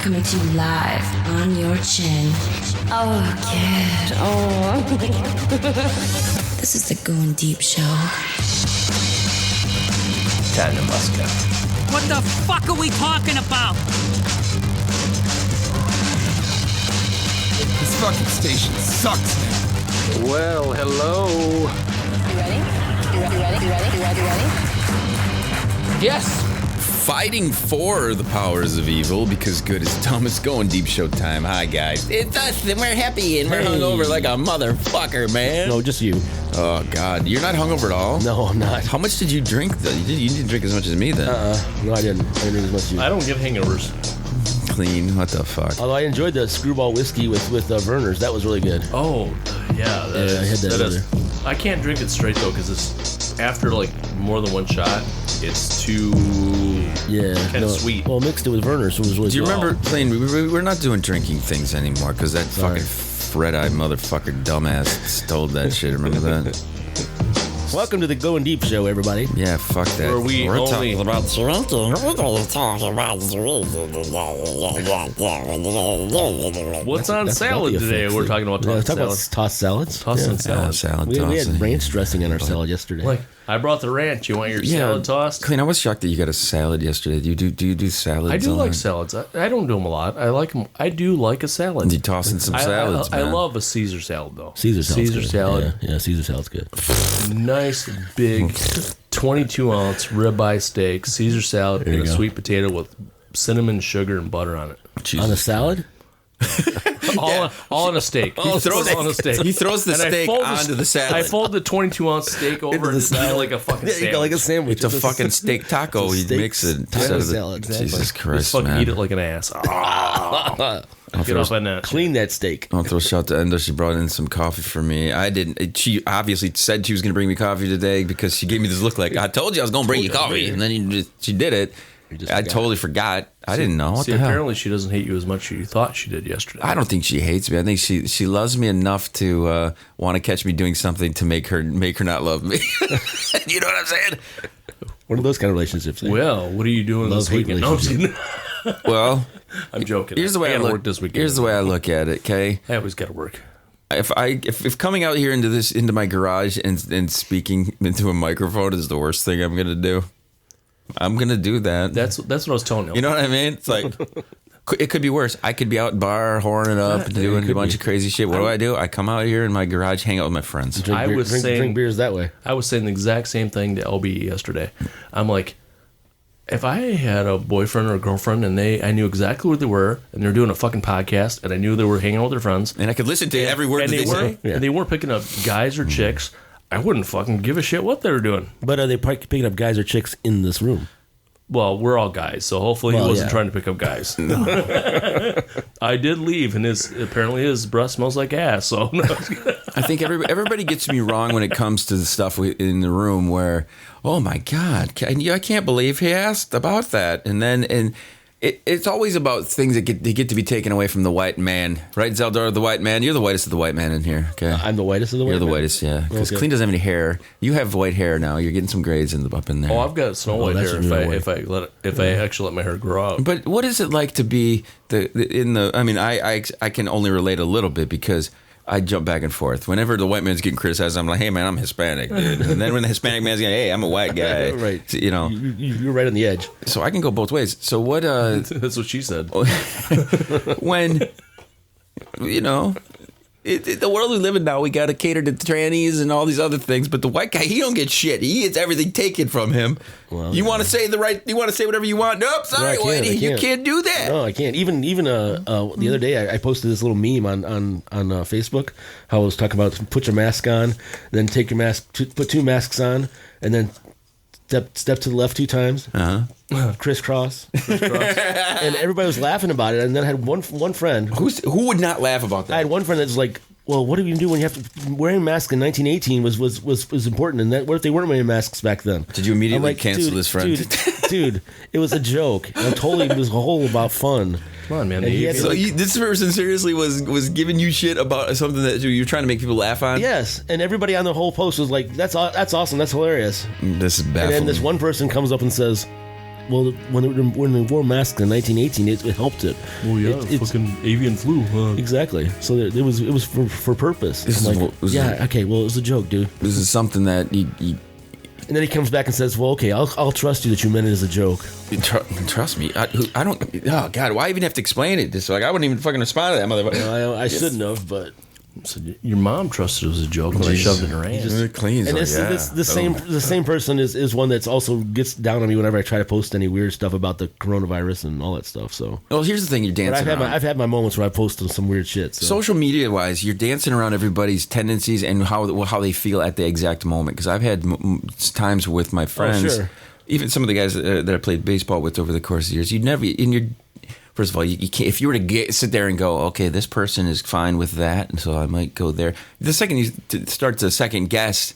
coming to you live on your chin. Oh, kid. Oh. This is the Going Deep Show. Tanya Muscat. What the fuck are we talking about? This fucking station sucks. Well, hello. You ready? You ready? Yes. Fighting for the powers of evil because good is dumb. It's Going Deep Show time. Hi, guys. It's us, and we're happy, and we're hungover like a motherfucker, man. No, just you. Oh, God. You're not hungover at all? No, I'm not. How much did you drink, though? You didn't drink as much as me, then. No, I didn't. I didn't drink as much as you. I don't get hangovers. Clean. What the fuck? Although I enjoyed the screwball whiskey with Verner's. That was really good. Oh, yeah. I had that earlier. I can't drink it straight, though, because it's after, like, more than one shot, it's too kind of sweet. Well, mixed it with Verner's, so it was really Do you good. remember, Clean, we're not doing drinking things anymore because that fucking red-eyed motherfucker dumbass stole that shit. Remember that? Welcome to the Going Deep Show, everybody. Yeah, fuck that. Where we We're only talking about What's on That's salad about the today? effects We're that- talking about Yeah, tossed talk about salad. tossed salads. Tossing salad. salad We tossing. had ranch dressing in our salad yesterday. Like, I brought the ranch. You want your salad tossed? Clean, I was shocked that you got a salad yesterday. Do you do salads? I do a like lot? salads. I don't do them a lot. I like them. I do like a salad. You tossing some salads, I man. love a Caesar salad, though. Caesar salad's Caesar good. salad. Yeah, Caesar salad's good. Nice, big, 22-ounce ribeye steak, Caesar salad, There you and a go. sweet potato with cinnamon, sugar, and butter on it. Jesus. On a salad? All on a steak. He throws it on a steak. He throws the And I steak fold onto the salad. I fold the 22-ounce steak over and eat it like a fucking There you sandwich. go, like a sandwich. It's a fucking steak taco. It's a He steak makes it taco instead of the salad. Jesus Just Christ, fucking man. eat it like an ass. Get off on that. Clean that steak. I'll throw a shout to Endo. She brought in some coffee for me. I didn't. She obviously said she was going to bring me coffee today because she gave me this look like, I told you I was going to bring you coffee. And then she did it. I totally forgot. I didn't know. What See, the hell? apparently she doesn't hate you as much as you thought she did yesterday. I don't think she hates me. I think she loves me enough to want to catch me doing something to make her not love me. You know what I'm saying? What are those kind of relationships? Well, what are you doing this Love-hate weekend? No, I'm just kidding. Well, I'm joking. here's the way I gotta look. work this weekend. Here's the way I look at it. Okay, I always got to work. if coming out here into my garage and speaking into a microphone is the worst thing I'm gonna do, I'm gonna do that. That's what I was telling you. You know what I mean? It's like it could be worse. I could be out bar horning up and doing a bunch of crazy shit. What do? I come out here in my garage, hang out with my friends. Drink beers that way. I was saying the exact same thing to LB yesterday. I'm like, if I had a boyfriend or a girlfriend and I knew exactly where they were and they're doing a fucking podcast and I knew they were hanging out with their friends And I could listen to every word and that they say. and they weren't picking up guys or chicks, I wouldn't fucking give a shit what they were doing. But are they picking up guys or chicks in this room? Well, we're all guys, so hopefully he wasn't trying to pick up guys. I did leave, and apparently his breath smells like ass. So no. I think everybody gets me wrong when it comes to the stuff in the room where, oh my God, I can't believe he asked about that. And it's always about things that get to be taken away from the white man. Right, Zaldor, the white man? You're the whitest of the white man in here. Okay, I'm the whitest of the white You're the man? whitest, yeah. Because Okay. Clean doesn't have any hair. You have white hair now. You're getting some grades up in there. Oh, I've got snow white that's hair real white. if I actually let my hair grow out. But what is it like to be I mean, I can only relate a little bit because I jump back and forth. Whenever the white man's getting criticized, I'm like, hey, man, I'm Hispanic, dude. And then when the Hispanic man's going, hey, I'm a white guy. Right. So, you know. You're right on the edge. So I can go both ways. So what, That's what she said. when, you know, the world we live in now, we got to cater to trannies and all these other things. But the white guy, he don't get shit. He gets everything taken from him. Well, you want to say you want to say whatever you want. Nope, sorry, No, I Whitey, you can't do that. No, I can't. Even the other day, I posted this little meme on Facebook. How I was talking about put your mask on, then take your mask, put two masks on, and then step to the left 2 times, crisscross, and everybody was laughing about it. And then I had one friend Who would not laugh about I that? had one friend that's like, well, what do you do when you have to wearing a mask in 1918 was important, and that what if they weren't wearing masks back then? Did you immediately I'm like, cancel dude, this friend? Dude, it was a joke. I totally it was a whole about fun. Come on, man. And he had So this person seriously was giving you shit about something that you're trying to make people laugh on? Yes, and everybody on the whole post was like, that's awesome, that's hilarious. This is And baffling. then this one person comes up and says, well, when they wore masks in 1918, it helped it. Oh yeah, it's fucking avian flu. Huh? exactly. So it was for purpose. This It's is like, what was yeah, okay, well, it was a joke, dude. This is something that you And then he comes back and says, "Well, okay, I'll trust you that you meant it as a joke." trust me. I don't. Oh God, why even have to explain it? Just like I wouldn't even fucking respond to that motherfucker. I shouldn't have, but So your mom trusted it was a joke when I shoved it in her ass. Clean. and the same person is one that's also gets down on me whenever I try to post any weird stuff about the coronavirus and all that stuff. So, Well, here's the thing: you're but dancing. I've had my moments where I posted some weird shit. So. Social media wise, you're dancing around everybody's tendencies and how they feel at the exact moment. Because I've had times with my friends, sure. even some of the guys that I played baseball with over the course of the years. You'd never in your. First of all, you can't. If you were to sit there and go, okay, this person is fine with that, and so I might go there. The second you start to second guess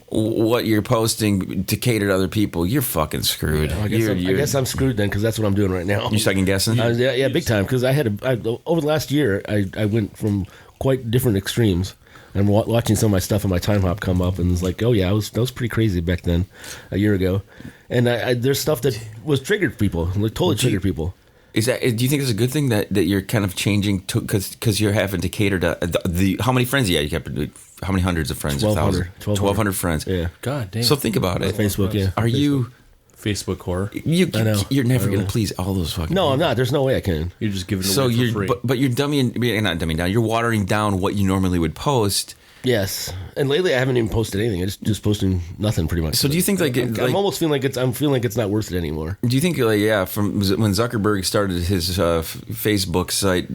what you're posting to cater to other people, you're fucking screwed. I guess I'm screwed then because that's what I'm doing right now. You second guessing? Yeah, big time. Because over the last year, I went from quite different extremes. I'm watching some of my stuff on my time hop come up, and it's like, oh yeah, that was pretty crazy back then, a year ago. And there's stuff that was triggered people, like totally triggered people. Do you think it's a good thing that you're kind of changing because you're having to cater to the how many friends? Yeah, you have how many hundreds of friends? 1,200 friends. Yeah. God damn. So think about it. Facebook. Yeah. Are you? Facebook whore. I know. You're never going to please all those fucking. No, people. I'm not. There's no way I can. You're just giving it So away you're, for free. but you're not dumbing down. You're watering down what you normally would post. Yes, and lately I haven't even posted anything. I just posting nothing pretty much. So do you think I'm almost feeling like it's not worth it anymore. Do you think from when Zuckerberg started his Facebook site,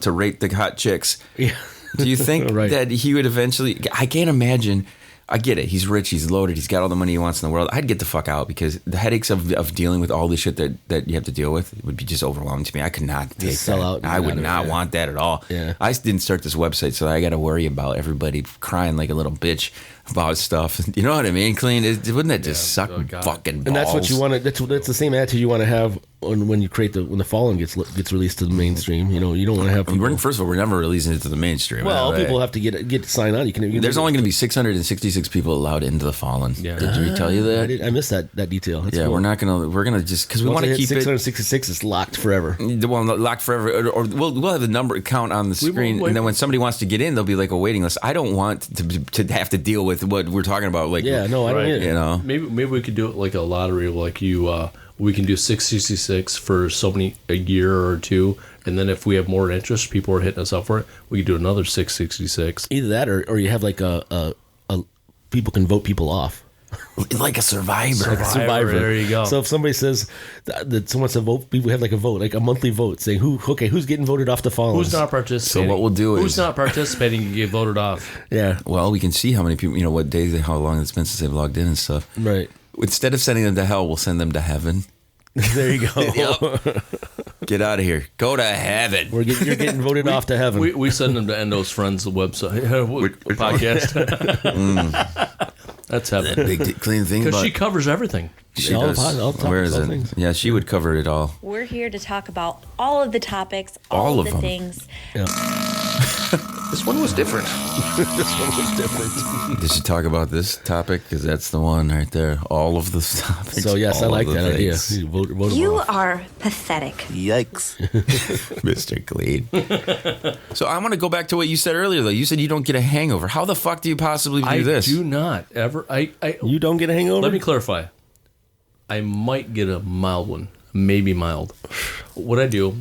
to rate the hot chicks? Yeah. Do you think Right. that he would eventually? I can't imagine. I get it. He's rich. He's loaded. He's got all the money he wants in the world. I'd get the fuck out because the headaches of dealing with all the shit that you have to deal with would be just overwhelming to me. I could not take sell that. out and I get would out of it, not yeah. want that at all. Yeah. I didn't start this website, so I got to worry about everybody crying like a little bitch about stuff. You know what I mean? Clean. Wouldn't that just suck fucking balls? And that's what you want to. That's the same attitude you want to have when you create when the Fallen gets released to the mainstream. You don't want to have people. First of all, we're never releasing it to the mainstream. Well, people have to get signed on. There's only going to be 666 people allowed into the Fallen. Yeah. Did we tell you that? I missed that detail. That's Yeah, cool. we're going to just because we want to keep 666 is locked forever. Well, locked forever, or we'll have the number count on the screen, and then when somebody wants to get in, there'll be like a waiting list. I don't want to have to deal with what we're talking about. Like, Yeah, no, I don't Right. either. Maybe we could do it like a lottery, like we can do 666 for so many a year or two, and then if we have more interest, people are hitting us up for it, we could do another 666. Either that, or you have like a people can vote people off. like a survivor. Like a survivor. There you go. So if somebody says that someone wants to vote, people have like a vote, like a monthly vote, saying who's getting voted off the Fallen. Who's not participating? So what we'll do Who's is- not participating and get voted off? Yeah, Well, we can see how many people, what days, how long it's been since they've logged in and stuff. right. Instead of sending them to hell, we'll send them to heaven. There you go. Yep. Get out of here. Go to heaven. You're getting voted off to heaven. We send them to Endo's Friends website podcast. That's heaven. Big clean thing. Because But she covers everything. she all does. the pod- all Where is all it? things. Yeah, she would cover it all. We're here to talk about all of the topics, All all of of them. the things. This one was different. This one was different. Did you talk about this topic? Because that's the one right there. All of the topics. So yes, I all like of the that idea. things. You vote them You off. are pathetic. Yikes. Mr. Clean. So I want to go back to what you said earlier, though. You said you don't get a hangover. How the fuck do you possibly do I this? do not ever. You don't get a hangover. Let me clarify. I might get a mild one, maybe mild. What I do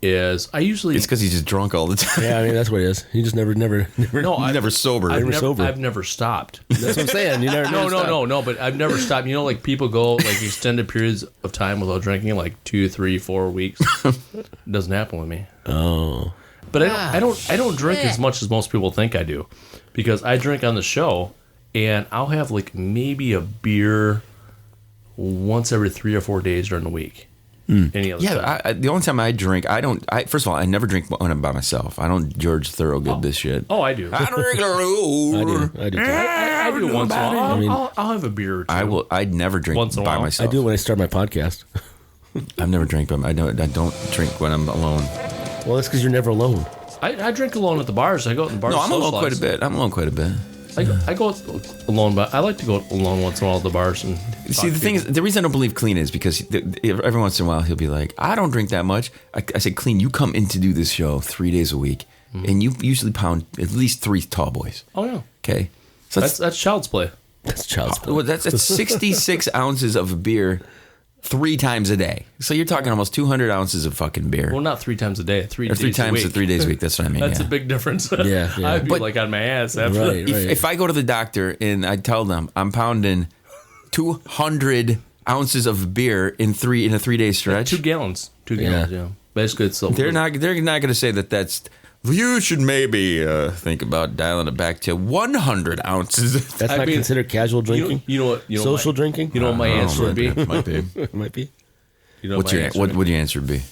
is I usually It's because he's just drunk all the time. Yeah, I mean that's what it is. You just never. no, He's never sober. I've never stopped. That's what I'm saying. You never. No. But I've never stopped. Like people go like extended periods of time without drinking, like 2, 3, 4 weeks. It doesn't happen with me. Oh. But I don't drink as much as most people think I do, because I drink on the show, and I'll have like maybe a beer once every 3 or 4 days during the week. Any other time. Yeah, the only time I drink, first of all, I never drink when I'm by myself. I don't George Thorogood this shit. Oh, I do. I drink I do. Too. I do once in a while. I mean, I'll have a beer or two. I'd never drink Once in a by while. myself. I do it when I start my podcast. I've never drank by I don't drink when I'm alone. Well, that's because you're never alone. I drink alone at the bars. I go out in the bars. No, I'm alone socialize. quite a bit. I'm alone quite a bit. I go alone, but I like to go alone once in a while at the bars and See, the thing is, the reason I don't believe Kleen is because every once in a while he'll be like, I don't drink that much. I said, Kleen, you come in to do this show 3 days a week, and you usually pound at least 3 tall boys. Oh yeah, Okay, so that's child's play. That's child's play. well, that's 66 ounces of beer 3 times a day. So you're talking almost 200 ounces of fucking beer. Well, not 3 times a day, 3 or days 3 times a week. 3 days a week. That's what I mean. That's yeah. a big difference. Yeah. I'd be But- like on my ass after. Right. If I go to the doctor and I tell them I'm pounding 200 ounces of beer in a 3-day stretch, 2 gallons. 2 gallons. Yeah. Basically, it's they're not going to say that that's. You should maybe think about dialing it back to 100 ounces. That's I not mean, considered casual drinking. You know what? Social drinking. You know what my answer would be. Might be. It might be. You know What's my your answer what would would your answer be?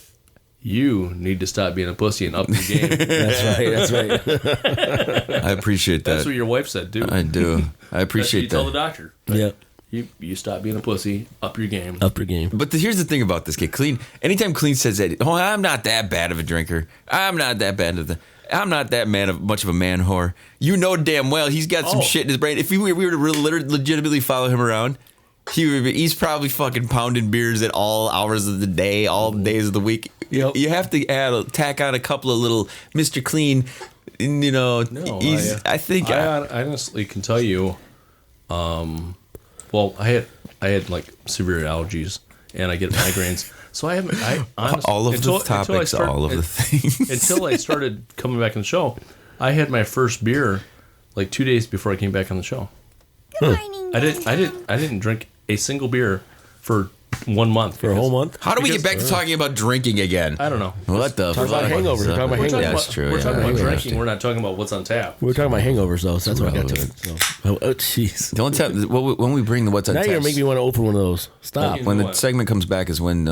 You need to stop being a pussy and up your game. That's right. I appreciate that. That's what your wife said, dude. I do. I That's what appreciate you tell the that. doctor. Yeah. You stop being a pussy, up your game. Up your game. But here's the thing about this kid, Kleen. Anytime Kleen says that, oh, I'm not that bad of a drinker. I'm not that much of a man whore. You know damn well he's got some shit in his brain. If we were to legitimately follow him around, he's probably fucking pounding beers at all hours of the day, all days of the week. Yep. You have to tack on a couple of little Mr. Kleen. You know, No, I think I honestly can tell you. Well, I had like severe allergies, and I get migraines. So I haven't. I honestly, all of the topics, all of the things. Until I started coming back on the show, I had my first beer like 2 days before I came back on the show. I didn't drink a single beer for 1 month. For a whole month. How do we get back to talking about drinking again? I don't know. What the Talk about fuck? hangovers. We're talking about We're hangovers. talking That's about, true, We're yeah. talking about We have drinking. to. We're not talking about what's on tap. We were talking about hangovers though, so that's what I got to it. So. Oh, jeez. The only time when we bring the what's on Now tap. you're gonna make me want to open one of those. Stop. You When know the what? segment comes back is when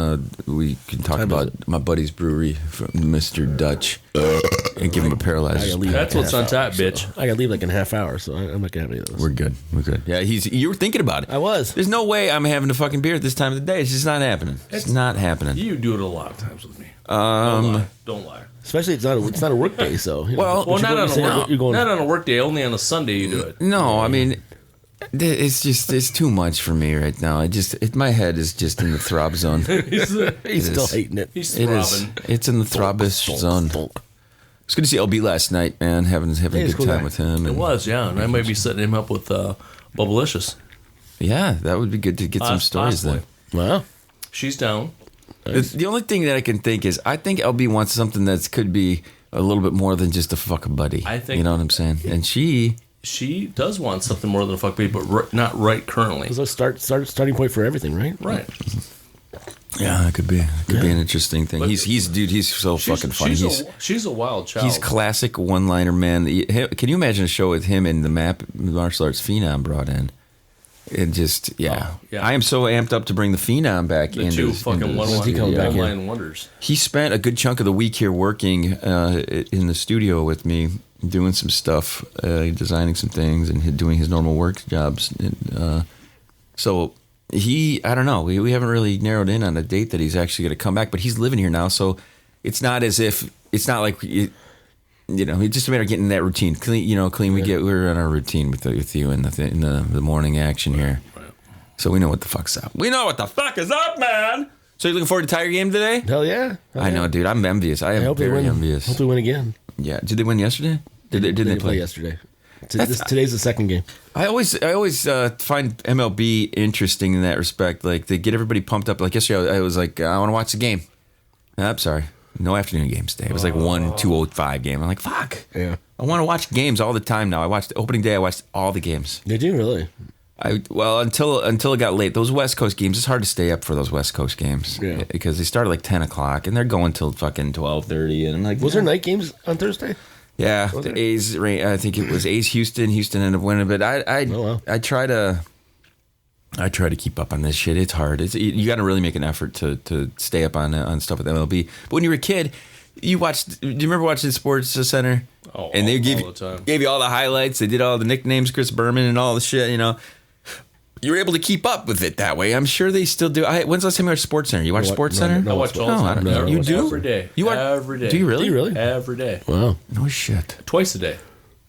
we can talk Time is about my buddy's brewery from Mr. Dutch and give him a I gotta Paralyzer. leave That's like what's in a on half hour, tap, bitch. So I gotta leave like in a half hour, so I'm not gonna have any of those. We're good. We're good. Yeah, you were thinking about it. I was. There's no way I'm having a fucking beer at this time of the day. It's just not happening. It's not happening. You do it a lot of times with me. Don't lie. Especially it's not a work day, so you know, Well, Well, you not go- on you a say work. you're going. Not on a work day. Only on a Sunday you do it. No, I mean, it's too much for me right now. My head is just in the throb zone. He's still is. hating it. He's It is. throbbing. It's in the throbbish zone. It's good to see LB last night, man. Having a he's a good cool time guy. with him. It and- was, yeah. And I might be setting him up with Bubblicious. Yeah, that would be good to get some stories Possibly. there. Wow. She's down. The only thing that I can think is I think LB wants something that could be a little bit more than just a fucking buddy. I think- you know what I'm saying. And she does want something more than a fuck baby, but not right currently. It's a starting point for everything, right? Right. yeah, it could be an interesting thing. But- He's so fucking funny. She's a wild child. He's classic one-liner man. Can you imagine a show with him and the martial arts phenom brought in? It just yeah. I am so amped up to bring the phenom back the into two this- fucking into this When's he coming studio. back in? one-line wonders. He spent a good chunk of the week here working in the studio with me, doing some stuff, designing some things, and doing his normal work jobs. And, so I don't know. We haven't really narrowed in on a date that he's actually going to come back, but he's living here now, so it's not as if it's not like it's just a matter of getting in that routine. Clean. We're in our routine with you in the morning action here, so we know what the fuck's up. We know what the fuck is up, man. So you looking forward to Tiger game today? Hell yeah. I know, dude. I'm envious. I I am hope they very win. envious. Hope they win again. Yeah. Did they win yesterday? Did they play? yesterday? Today's the second game. I always find MLB interesting in that respect. Like they get everybody pumped up. Like yesterday, I was like, I want to watch the game. I'm sorry, no afternoon games today. It was like 2:05 game. I'm like, fuck. Yeah. I want to watch games all the time now. I watched opening day. I watched all the games. Did you really? Until it got late. Those West Coast games, it's hard to stay up for those West Coast games. Yeah. Because they start at like 10 o'clock and they're going till fucking 12:30. And I'm like, Was there night games on Thursday? Yeah, the A's. I think it was A's Houston. Houston ended up winning, but I try to keep up on this shit. It's hard. You got to really make an effort to stay up on stuff with MLB. But when you were a kid, do you remember watching the Sports Center? Oh, and they all the time. gave you all the highlights. They did all the nicknames, Chris Berman and all the shit. You were able to keep up with it that way. I'm sure they still do. When's the last time you watched Sports Center? You watch Sports Center? I watch all the time. I don't- you do? Every day. You watch every day. Do you really? Every day. Wow. No shit. Twice a day.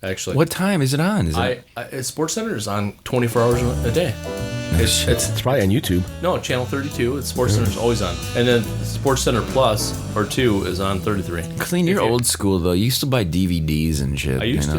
actually. What time is it on? Is it? Sports Center is on 24 hours a day. It's probably on YouTube. No, Channel 32. It's Sports Center's always on. And then Sports Center Plus, or 2, is on 33. Clean, you're old school, though. You used to buy DVDs and shit. I used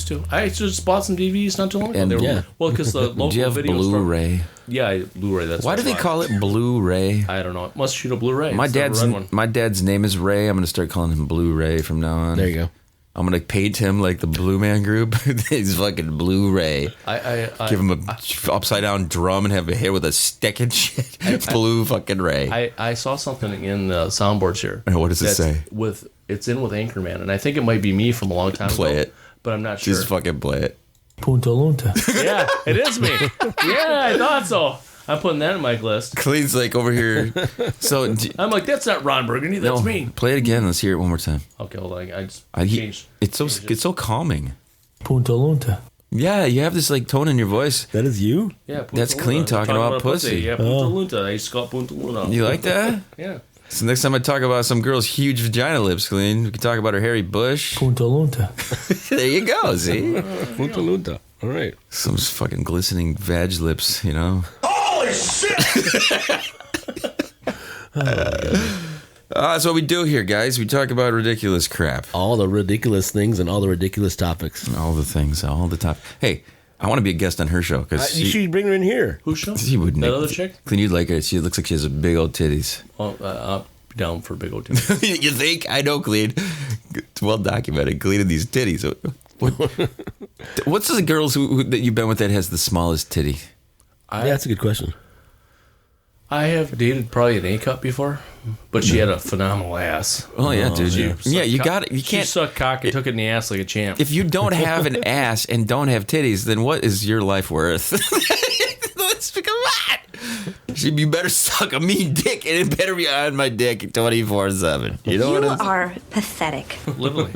to. I just bought some DVDs not too long ago. And- They were, yeah. Well, because the local Do you have video Blu-ray? Blu-ray. That's Why do they call it Blu-ray? I don't know. It must shoot a Blu-ray. My It's the red one. dad's name is Ray. I'm gonna start calling him Blu-ray from now on. There you go. I'm gonna paint him like the Blue Man Group. He's fucking Blu-ray. I Give him a upside down drum and have a hair with a stick and shit. Blue fucking Ray. I saw something in the soundboards here. What does it say? It's in with Anchorman, and I think it might be me from a long time Play ago. it. But I'm not sure. Just fucking play it. Punta Lunta. Yeah, it is me. Yeah, I thought so. I'm putting that in my list. Clean's like over here. So I'm like, that's not Ron Burgundy. That's me. Play it again. Let's hear it one more time. Okay, hold on. I just I- changed. It's so calming. Punta Lunta. Yeah, you have this like tone in your voice. That is you? Yeah, Punta That's Clean Lunta. talking about pussy. Yeah, Punta Lunta. I used to call it Punta Lunta. You like that? Yeah. So next time I talk about some girl's huge vagina lips, Clean, we can talk about her hairy bush. Punta Lunta. There you go. See, Punta Lunta. All right. some fucking glistening vag lips. You know. Holy shit! That's what we do here, guys. We talk about ridiculous crap. All the ridiculous things and all the ridiculous topics. All the things, all the time. Hey, I want to be a guest on her show because You should bring her in here. Who's show? she would. That other chick? Clean, you'd like her. She looks like she has big old titties. Oh, I'm down for big old titties. You think? I know, Clean. It's well documented. Clean in these titties. What's the girls that you've been with that has the smallest titty? Yeah, that's a good question. I have dated probably an A-cup before, but she had a phenomenal ass. Oh yeah, dude. Yeah, you got it. You She can't. sucked cock and took it in the ass like a champ. If you don't have an ass and don't have titties, then what is your life worth? Come on. You better suck a mean dick, and it better be on my dick 24/7. You know You what I'm saying? are pathetic. Literally.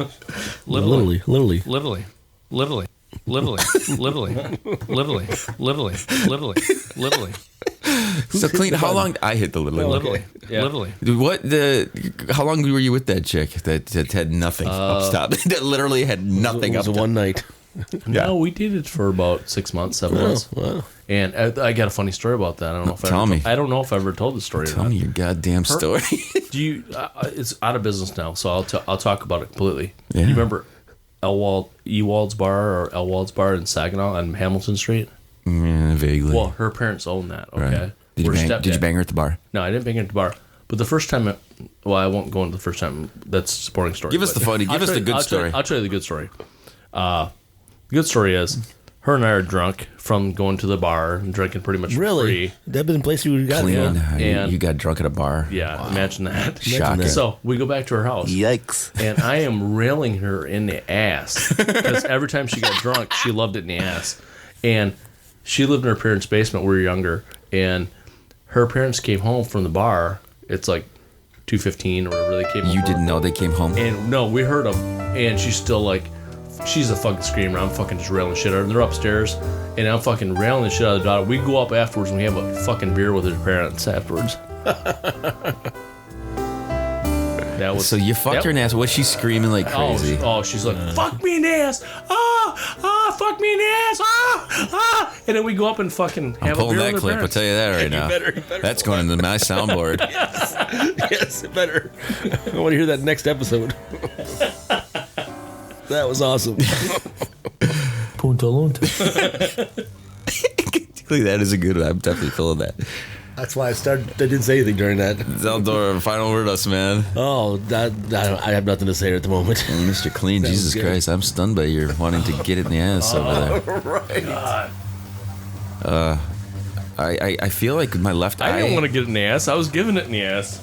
Literally. Literally. Literally. Literally. Literally. Literally. Literally. Literally. Literally. So Clean. How long? I hit the little. Literally. Yeah. Literally. What How long were you with that chick that had nothing up top? That literally had nothing It was up a top. one night. No, we dated for about 6 months, 7 months. Wow. And I got a funny story about that. I don't know if Tell me. I don't know if I ever told the story. Tell or me not. your goddamn story. Do you? It's out of business now, so I'll talk about it completely. Yeah. You remember Ewald's Bar or Elwald's Bar in Saginaw on Hamilton Street? Yeah, vaguely. Well, her parents own that. Okay. Right. Did Her you stepdad- bang her at the bar? No, I didn't bang her at the bar. But the first time, I won't go into the first time. That's a boring story. Give us but the funny. I'll Give us tell the you- good I'll tell you- story. I'll tell you the good story. The good story is, her and I are drunk from going to the bar and drinking pretty much for Really? free. That been the place you got Clean. it. Yeah. And- you got drunk at a bar. Yeah, imagine that. Shocking. So we go back to her house. Yikes. And I am railing her in the ass because every time she got drunk, she loved it in the ass. And she lived in her parents' basement when we were younger. And her parents came home from the bar. It's like 2:15 or whatever. They came home. You didn't know they came home. And no, we heard them. And she's still like, she's a fucking screamer. I'm fucking just railing shit at her. And they're upstairs. And I'm fucking railing the shit out of the daughter. We go up afterwards and we have a fucking beer with her parents afterwards. That was So you fucked Yep. her in the ass. Was she screaming like crazy? Oh, she's like, fuck me in the ass. Fuck me in the ass. And then we go up and fucking I'm have a pulling beer that with her clip. I'll parents. tell you that right now. better That's going into my soundboard. Yes, it better. I want to hear that next episode. That was awesome. Punta Lunta. That is a good one. I'm definitely feeling that. That's why I didn't say anything during that. Zaldor, final word us, man. Oh, I have nothing to say at the moment. Mr. Clean, Jesus good. Christ, I'm stunned by your wanting to get it in the ass over there. Right. I feel like my left I didn't eye. want to get it in the ass. I was giving it in the ass.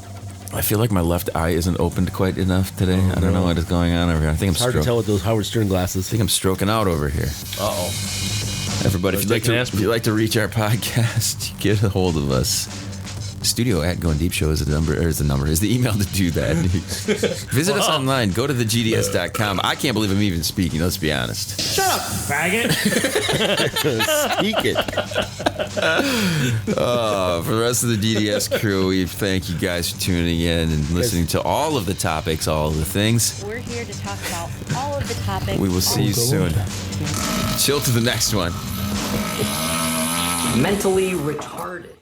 I feel like my left eye isn't opened quite enough today. I don't know what is going on over here. I think It's hard to tell with those Howard Stern glasses. I think I'm stroking out over here. Uh-oh. Everybody, if Take an aspirin. you'd like to reach our podcast, get a hold of us. studio at Going Deep Show is the email to do that. Visit us online. Go to thegds.com. I can't believe I'm even speaking. Let's be honest. Shut up, faggot. Speak it. For the rest of the GDS crew, we thank you guys for tuning in and listening to all of the topics, all of the things. We're here to talk about all of the topics. We will see you soon. Chill to the next one. Mentally retarded.